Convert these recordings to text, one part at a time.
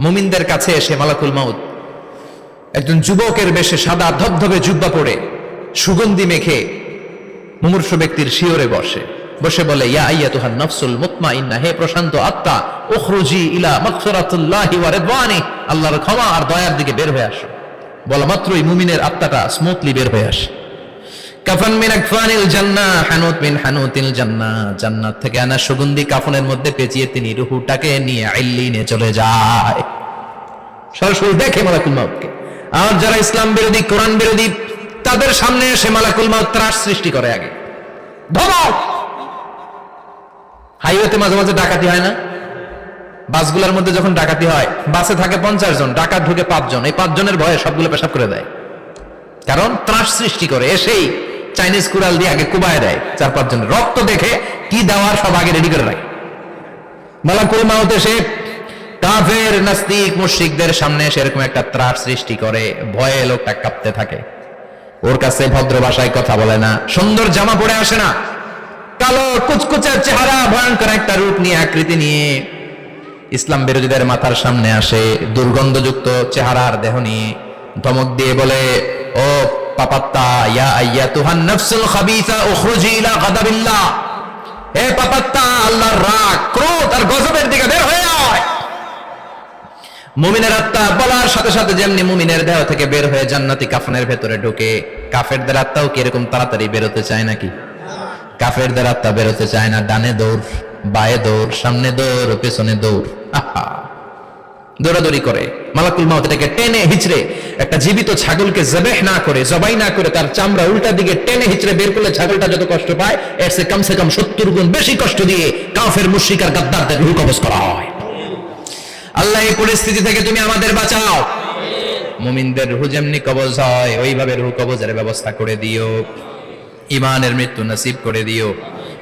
মুমিনদের কাছে এসে মালাকুল মাউত একজন যুবকের বেশে সাদা ধবধবে জুব্বা পরে সুগন্ধি মেখে মুমূর্ষু ব্যক্তির শিয়রে বসে বলে, ইয়া আইয়াতুহান নাফসুল মুতমাইন্নাহ, হে প্রশান্ত আত্মা, উখরুজি ইলা মাগফিরাতিল্লাহি ওয়া রিদওয়ানি, আল্লাহর ক্ষমা আর দয়ার দিকে বের হয়ে আসো। বলা মাত্রই মুমিনের আত্মাটা স্মুথলি বের হয়ে আসে। কাফান মিন আকফানিল জান্নাহ, হানুত মিন হানুতিল জান্নাহ, জান্নাত থেকে আনা সুগন্ধি কাফনের মধ্যে পেঁচিয়ে তিনি রূহটাকে নিয়ে ইল্লিনে চলে যায়। সরাসরি দেখে মালাকুল মাউতকে। আর যারা ইসলাম বিরোধী, কোরআন বিরোধী, তাদের সামনে এসে মালাকুল মাউত ত্রাস সৃষ্টি করে। আগে ধমক। হাইওয়েতে মাঝে মাঝে ডাকাতি হয় না? বাসগুলোর মধ্যে যখন ডাকাতি হয়, বাসে থাকে 50 জন, ডাকাত ঢুকে 5 জন, এই 5 জনের ভয়ে সবগুলো পেশাব করে দেয়। কারণ ত্রাস সৃষ্টি করে। এসেই চাইনিজ কুড়াল দিয়ে আগে কুবায় দেয় 4-5 জনের। রক্ত দেখে কি দেওয়ার সব আগে রেডি করে রাখে। মালাকুল মাউত এসে কাফের, নাস্তিক, মুশরিকদের সামনে সেরকম একটা ত্রাস সৃষ্টি করে। ভয়ে লোকটা কাঁপতে থাকে। ওর কাছে ভদ্র ভাষায় কথা বলে না, সুন্দর জামা পরে আসে না, কালো কুচকুচে চেহারা, ভয়ঙ্কর একটা রূপ নিয়ে, আকৃতি নিয়ে ইসলাম বিরোধীদের মাথার সামনে আসে, দুর্গন্ধযুক্ত চেহারার দেহ নিয়ে ধমক দিয়ে বলে, ও পাপাত্তা, ইয়া আইয়াতুহান নাফসুল খাবিসা উখরুজি ইলা গাদাবিল্লাহ, হে পাপাত্তা, আল্লাহর রাগ, ক্রোধ আর গজবের দিকে বের হয়ে আয়। মুমিনের আত্মা বলার সাথে সাথে যেমনি মুমিনের দেহ থেকে বের হয়ে জান্নাতি কাফনের ভেতরে ঢুকে, কাফেরদের আত্মাও কি এরকম তাড়াতাড়ি বেরোতে চায় নাকি? কাফেরদের আত্মা বেরোতে চায় না। ডানে দৌড়, বায়ে দৌড়, সামনে দৌড়, পেছনে দৌড়, দৌড়াদৌড়ি করে। মালাকুল মাউত এটাকে টেনে হিচড়ে, একটা জীবিত ছাগলকে জবাই না করে তার চামড়া উল্টা দিকে টেনে হিচড়ে বের করলে ছাগলটা যত কষ্ট পায়, এর চেয়ে কমসে কম 70 গুণ বেশি কষ্ট দিয়ে কাফের, মুশরিক আর গাদ্দারদের রূহ কবজ করা হয়। আল্লাহ এই পরিস্থিতি থেকে তুমি আমাদের বাঁচাও। মুমিনদের রূহ যেমনি কবজ হয়, ওইভাবে রূহ কবজের ব্যবস্থা করে দিও। ইমানের মৃত্যু নসিব করে দিও,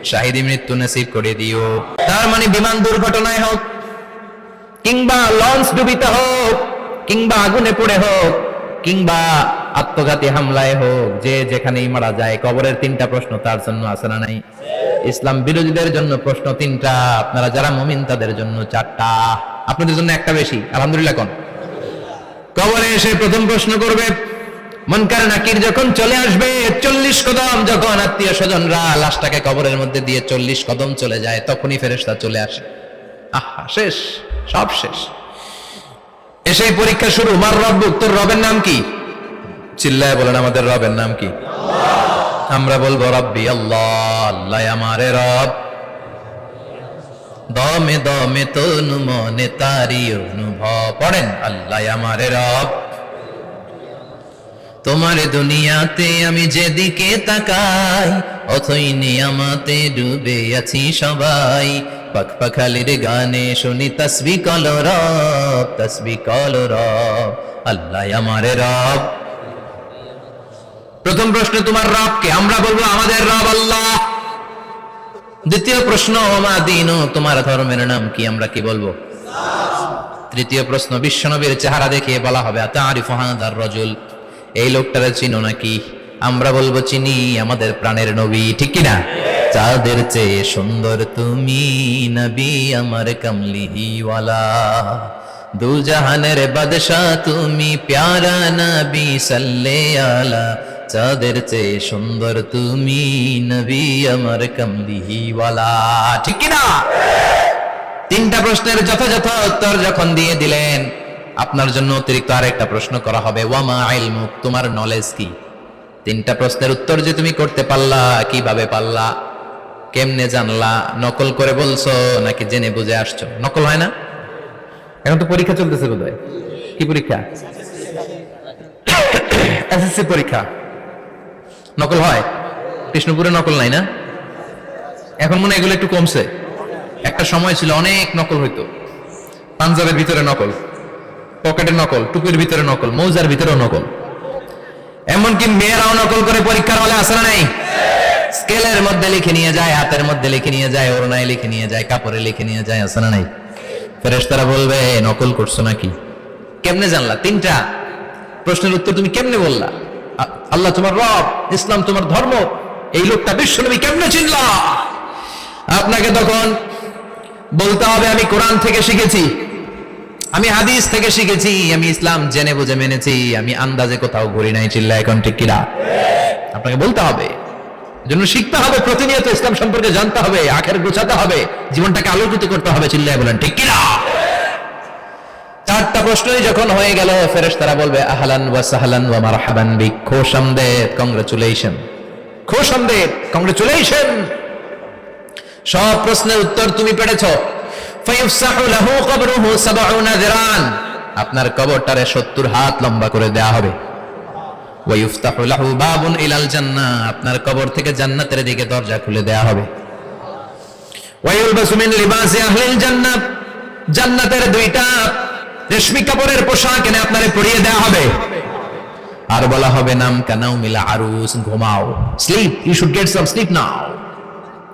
শাহিদি মৃত্যু নসিব করে দিও। তার মানে বিমান দুর্ঘটনায় হোক, কিংবা লঞ্চ ডুবিতে হোক, কিংবা আগুনে পড়ে হোক, কিংবা আত্মঘাতী হামলায় হোক, যে যেখানেই মারা যায়, কবরের 3টা প্রশ্ন তার জন্য আছে না নাই? ইসলাম বিরোধীদের জন্য প্রশ্ন 3টা, আপনারা যারা মুমিন তাদের জন্য 4টা, আপনাদের জন্য একটা বেশি। আলহামদুলিল্লাহ। কোন কবরে এসে প্রথম প্রশ্ন করবে, মুনকার নাকির যখন চলে আসবে, 40 কদম যখন আত্মীয় স্বজনরা লাশটাকে কবরের মধ্যে দিয়ে 40 কদম চলে যায়, তখনই ফেরেশতা চলে আসে। আহা, শেষ, সব শেষ। এসে পরীক্ষা শুরু। মার রব্বুক, তোর রবের নাম কি? চিল্লায় বলেন, আমাদের রবের নাম কি? আমরা বলবো রব্বি আল্লাহ, আল্লাহ আমারে রব। দমে দমে তনু মনে তারি অনুভব। পড়েন, আল্লাহ আমারে রব। তোমার দুনিয়াতে আমি যেদিকে তাকাই, অথই নিয়ামতে ডুবে আছি সবাই। পাখপাখালির গানে শুনি তসবিহ কলো রব, তসবিহ কলো রব, আল্লাহ আমারে রব। প্রথম প্রশ্ন, তোমার রব কে? আমরা বলবো আমাদের রব আল্লাহ। দ্বিতীয় প্রশ্ন, ওমা দীনু, তোমার ধর্মের নাম কি? আমরা কি বলবো? তৃতীয় প্রশ্ন, বিশ্বনবীর চেহারা দেখে বলা হবে, আতারিফু হাদার রাজুল, এই লোকটারে চিনো নাকি? আমরা বলবো চিনি, আমাদের প্রাণের নবী, ঠিক কিনা? চাঁদের চেয়ে সুন্দর তুমি নবী, আমার কামলিওয়ালা, দু জাহানের বাদশা তুমি, প্যারা নবী সাল্লে আলা। চাঁদের চেয়ে সুন্দর তুমি নবী, আমার কামলিওয়ালা, ঠিক কিনা? 3টা প্রশ্নের যথাযথ উত্তর যখন দিয়ে দিলেন, আপনার জন্য অতিরিক্ত আরেকটা প্রশ্ন করা হবে, ওয়ামা ইলমুক, তোমার নলেজ কি? 3টা প্রশ্নের উত্তর যে তুমি করতে পারলা, কিভাবে পারলা, কেমনে জানলা? নকল করে বলছো নাকি জেনে বুঝে আসছো? নকল হয় না? এখন তো পরীক্ষা চলতেছে বোধহয়। কি পরীক্ষা? এসএসসি পরীক্ষা। নকল হয়? কৃষ্ণপুরে নকল নাই না? এখন মনে হয় এগুলো একটু কমছে। একটা সময় ছিল অনেক নকল হইতো। পাঞ্জাবের ভিতরে নকল, পকেটের নকল, টুপির ভিতরে নকল, মৌজার ভিতরেও নকল। এমনকি মেয়েরাও নকল করে পরীক্ষার হলে আসে না নাই? স্কেলের মধ্যে লিখে নিয়ে যায়, হাতের মধ্যে লিখে নিয়ে যায়, ওড়নায় লিখে নিয়ে যায়, কাপড়ে লিখে নিয়ে যায়, আসে না নাই? ফেরেশতারা বলবে, নকল করছো নাকি? কেমনে জানলা? 3টা প্রশ্নের উত্তর তুমি কেমনে বললা? আল্লাহ তোমার রব, ইসলাম তোমার ধর্ম, এই লোকটা বিশ্বনবী, কেমনে চিনলা? আপনাকে তখন বলতে হবে, আমি কোরআন থেকে শিখেছি, আমি হাদিস থেকে শিখেছি, আমি ইসলাম জেনে বুঝে মেনেছি, আমি আন্দাজে কোথাও ঘুরি নাই। চিল্লা এখন ঠিক কিনা? আপনাকে বলতে হবে, জন্য শিখতে হবে, প্রতিনিয়ত ইসলাম সম্পর্কে জানতে হবে, আখের গোছাতে হবে, জীবনটাকে আলোকিত করতে হবে। চিল্লায় বলেন ঠিক কিনা? চারটা প্রশ্নই যখন হয়ে গেল, ফেরেশতারা বলবে আহলান ওয়া সাহলান ওয়া মারহাবান বিক, খোশামদেদ, কংগ্রাচুলেশন, খোশামদেদ, কংগ্রাচুলেশন, সব প্রশ্নের উত্তর তুমি পেরেছো। ফায়ুফসাহু লাহু কবরুহু 70 যিরান, আপনার কবরটারে 70 হাত লম্বা করে দেয়া হবে। ওয়া ইফতাহু লাহু বাবুন ইলাল জান্নাহ, আপনার কবর থেকে জান্নাতের দিকে দরজা খুলে দেয়া হবে। ওয়া ইউলবাসু মিন লিবাসি আহলিল জান্নাহ, জান্নাতের দুইটা রেশমি কাপড়ের পোশাক এনে আপনারে পরিয়ে দেয়া হবে। আর বলা হবে নাম কানাউমিল আরুস, ঘুমাও, sleep, you should get some sleep now,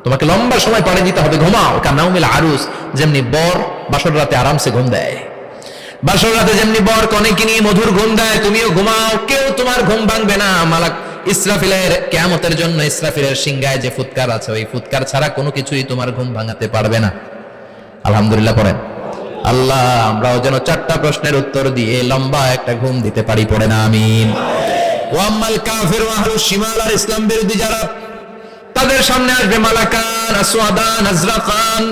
তোমাকে লম্বা সময় পাড়ি দিতে হবে, ঘুমাও। কানাউমিল আরুস, যেমনি বর বাসর রাতে আরামসে ঘুম দেয়, বাসর রাতে যেমনি বর কনেকে নিয়ে মধুর ঘুম দেয়, তুমিও ঘুমাও, কেউ তোমার ঘুম ভাঙবে না। মালাক ইসরাফিলের কিয়ামতের জন্য ইসরাফিলের সিংহায় যে ফুৎকার আছে, ওই ফুৎকার ছাড়া কোনো কিছুই তোমার ঘুম ভাঙাতে পারবে না। আলহামদুলিল্লাহ পড়েন। আল্লাহ আমরাও যেন চারটা প্রশ্নের উত্তর দিয়ে লম্বা একটা ঘুম দিতে পারি, পড়ে না আমিন। ওয়াম্মাল কাফির ওয়া আহলুশ শিমাল, আর ইসলাম বিরোধী যারা, তাদের সামনে আসবে মালাকান আসওয়াদান আজরাকান,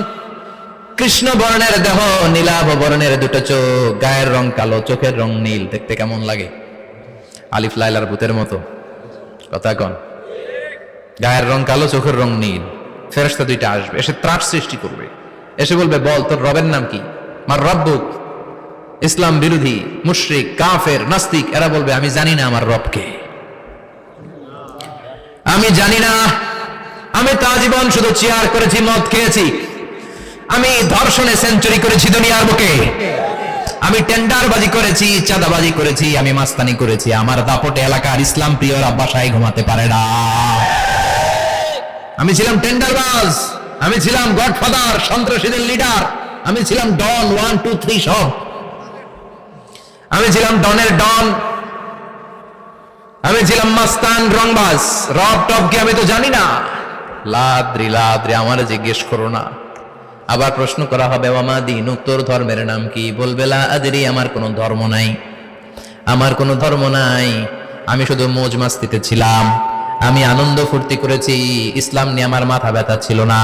কৃষ্ণ বর্ণের দেহ, নীলাভ বর্ণের দুটো চোখ, গায়ের রং কালো, চোখের রং নীল, দেখতে কেমন লাগে? আলিফ লাইলার ভূতের মতো, কথা কন। গায়ের রং কালো, চোখের রং নীল। ফেরেশতা দুইটা আসবে, এসে ত্রাস সৃষ্টি করবে, এসে বলবে বল তোর রবের নাম কি? মার রব্বুক। ইসলাম বিরোধী মুশরিক কাফের নাস্তিক এরা বলবে আমি জানি না আমার রবকে, আমি জানি না, আমি তো আজীবন শুধু চেয়ার করেছি, মদ খেয়েছি, আমি ধর্ষণে সেঞ্চুরি করেছি দুনিয়ার বুকে, আমি টেন্ডারবাজি করেছি, চাঁদাবাজি করেছি, আমি মাস্তানি করেছি, আমার দাপটে এলাকার ইসলাম প্রিয়রা বাসায় ঘুমাতে পারে না। আমি ছিলাম টেন্ডারবাজ, আমি ছিলাম গডফাদার, সন্ত্রাসীদের লিডার, আমি ছিলাম ডন 1 2 3 সব, আমি ছিলাম ডনের ডন, আমি ছিলাম মাস্তান রংবাজ, রব টবকে আমি তো জানি না। লাদ্রি লাদ্রি, আমার জিজ্ঞেস করো না। আবার প্রশ্ন করা হবে ওয়ামা দিন, তোর ধর্মের নাম কি? বলবে লা আদরি, আমার কোনো ধর্ম নাই, আমার কোনো ধর্ম নাই, আমি শুধু মৌজ মাস্তিতে ছিলাম, আমি আনন্দ ফুর্তি করেছি, ইসলাম নিয়ে আমার মাথা ব্যথা ছিল না,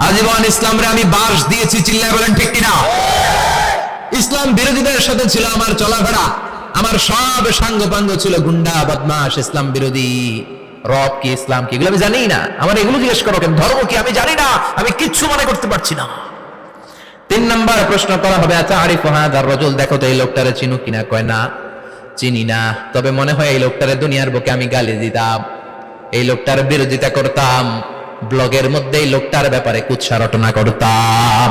আজীবন ইসলামরে আমি বাস দিয়েছি। চিল্লায় বলেন ঠিক কিনা? ইসলাম বিরোধীদের সাথে ছিল আমার চলাফেরা, আমার সব সাঙ্গপাঙ্গ ছিল গুন্ডা বদমাশ ইসলাম বিরোধী। রব কি, ইসলাম কি, এগুলো আমি জানি না। আমার এগুলো জিজ্ঞেস করো কেন? ধর্ম কি আমি জানি না, আমি কিচ্ছু মনে করতে পারছি না। 3 নম্বর প্রশ্ন করা হবে আতারিফু হাদার রাজুল, দেখো তো এই লোকটারে চিনো কিনা? কয় না, চিনি না, তবে মনে হয় এই লোকটারে দুনিয়ার বুকে আমি গালি দিতাম, এই লোকটার বিরোধিতা করতাম, ব্লগের মধ্যে এই লোকটার ব্যাপারে কুৎসা রটনা করতাম,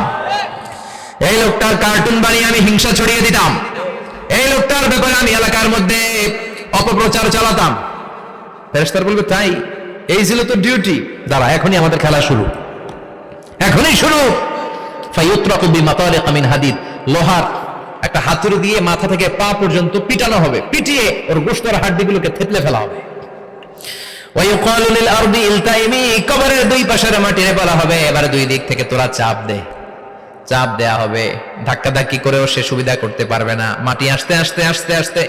এই লোকটার কার্টুন বানিয়ে আমি হিংসা ছড়িয়ে দিতাম, এই লোকটার ব্যাপারে আমি এলাকার মধ্যে অপপ্রচার চালাতাম। ফেরেশতারা বলবে তাই, এই ছিল তো ডিউটি, দাঁড়া এখনই আমাদের খেলা শুরু, এখনই শুরু। ফায়ুতরাকু বিমাতারিক মিন হাদিদ, লোহার একটা হাতুড়ি দিয়ে মাথা থেকে পা পর্যন্ত পিটানো হবে, পিটিয়ে ওর গোশতের হাড্ডিগুলোকে থেতলে ফেলা হবে। ওয়ায়ুকালু লিল আরদি ইলতাইমি, কবরের দুই পাশের মাটিরে বলা হবে এবার দুই দিক থেকে তোরা চাপ দে, চাপ দেয়া হবে, ধাক্কাধাক্কি করেও সে সুবিধা করতে পারবে না, মাটি আস্তে আস্তে আস্তে আস্তে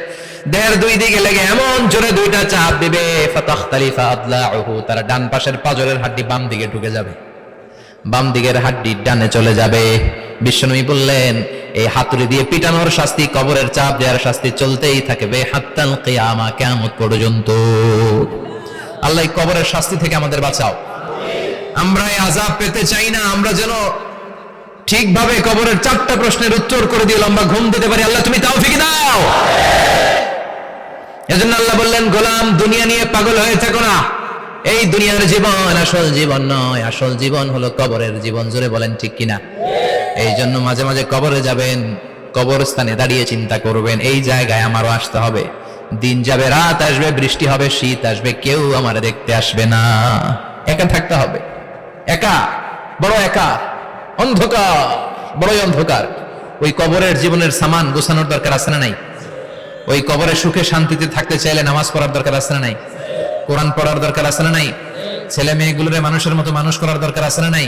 দেহের দুই দিকে লেগে এমন জোরে দুইটা চাপ দিবে, ফাতাখতালিফা আদলাউহু, তার ডান পাশের পাজরের হাড্ডি বাম দিকে ঢুকে যাবে, বাম দিকের হাড্ডি ডানে চলে যাবে। বিশ্বনবী বললেন এই হাতুড়ি দিয়ে পিটানোর শাস্তি, কবরের চাপ দেওয়ার শাস্তি চলতেই থাকবে হাত্তাল কিয়ামা, কিয়ামত পর্যন্ত। আল্লাহ এই কবরের শাস্তি থেকে আমাদের বাঁচাও, আমরা এই আযাব পেতে চাই না, আমরা যেন ঠিকভাবে কবরের 4টা প্রশ্নের উত্তর করে দিয়ে লম্বা ঘুম দিতে পারি। আল্লাহ তুমি তৌফিক দাও। এজন্য আল্লাহ বললেন গোলাম দুনিয়া নিয়ে পাগল হয়ে থেকো না, এই দুনিয়ার জীবন আসল জীবন নয়, আসল জীবন হলো কবরের জীবন। জোরে বলেন ঠিক কিনা? এই জন্য মাঝে মাঝে কবরে যাবেন, কবরস্থানে দাঁড়িয়ে চিন্তা করবেন এই জায়গায় আমারও আসতে হবে, দিন যাবে, রাত আসবে, বৃষ্টি হবে, শীত আসবে, কেউ আমার দেখতে আসবে না, একা থাকতে হবে, একা, বড় একা, অন্ধকার, বড়ই অন্ধকার। ওই কবরের জীবনের সামান গোছানোর দরকার আছে না নাই? ওই কবরে সুখে শান্তিতে থাকতে চাইলে নামাজ পড়ার দরকার আছে না নাই? কোরআন পড়ার দরকার আছে না নাই? ছেলে মেয়েগুলোরে মানুষের মতো মানুষ করার দরকার আছে না নাই?